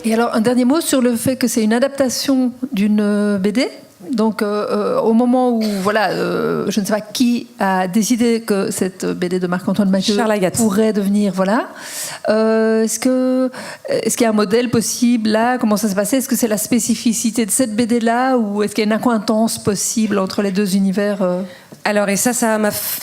Et alors, un dernier mot sur le fait que c'est une adaptation d'une BD. Donc, au moment où, voilà, je ne sais pas qui a décidé que cette BD de Marc-Antoine Mathieu pourrait devenir, voilà. Est-ce qu'il y a un modèle possible là? Comment ça se passait? Est-ce que c'est la spécificité de cette BD-là ou est-ce qu'il y a une accointance possible entre les deux univers Alors, et ça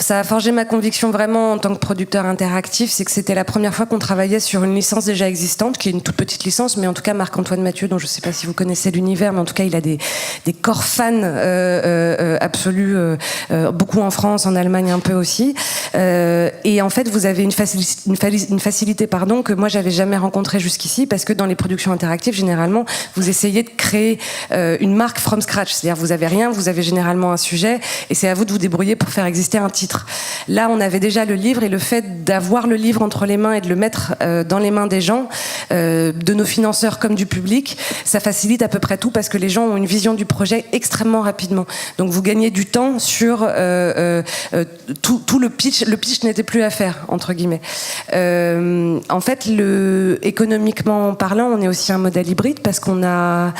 a forgé ma conviction vraiment en tant que producteur interactif, c'est que c'était la première fois qu'on travaillait sur une licence déjà existante, qui est une toute petite licence, mais en tout cas Marc-Antoine Mathieu, dont je ne sais pas si vous connaissez l'univers, mais en tout cas il a des corps fans absolus, beaucoup en France, en Allemagne un peu aussi. Et en fait, vous avez une facilité que moi j'avais jamais rencontrée jusqu'ici, parce que dans les productions interactives, généralement, vous essayez de créer une marque from scratch, c'est-à-dire vous avez rien, vous avez généralement un sujet, et c'est à vous de vous débrouiller pour faire exister un titre. Là, on avait déjà le livre, et le fait d'avoir le livre entre les mains et de le mettre dans les mains des gens, de nos financeurs comme du public, ça facilite à peu près tout, parce que les gens ont une vision du projet extrêmement rapidement. Donc vous gagnez du temps sur tout le pitch. Le pitch n'était plus à faire, entre guillemets. En fait, économiquement parlant, on est aussi un modèle hybride, parce qu'on a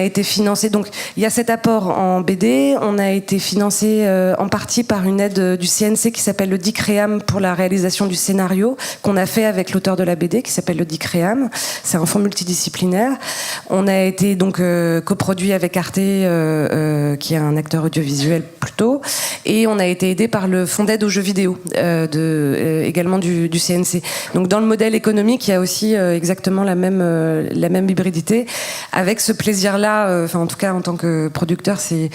été financé. Donc il y a cet apport en BD, on a été financé en partie par une aide du CNC qui s'appelle le DICREAM pour la réalisation du scénario, qu'on a fait avec l'auteur de la BD qui s'appelle le DICREAM. C'est un fonds multidisciplinaire. On a été donc coproduit avec Arte, qui est un acteur audiovisuel plutôt, et on a été aidé par le fonds d'aide aux jeux vidéo également du CNC. Donc dans le modèle économique, il y a aussi exactement la même hybridité, avec ce plaisir-là. En tout cas, en tant que producteur, c'est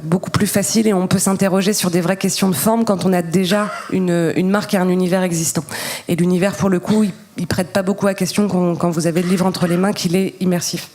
beaucoup plus facile, et on peut s'interroger sur des vraies questions de forme quand on a déjà une marque et un univers existant. Et l'univers, pour le coup, il prête pas beaucoup à question quand vous avez le livre entre les mains, qu'il est immersif.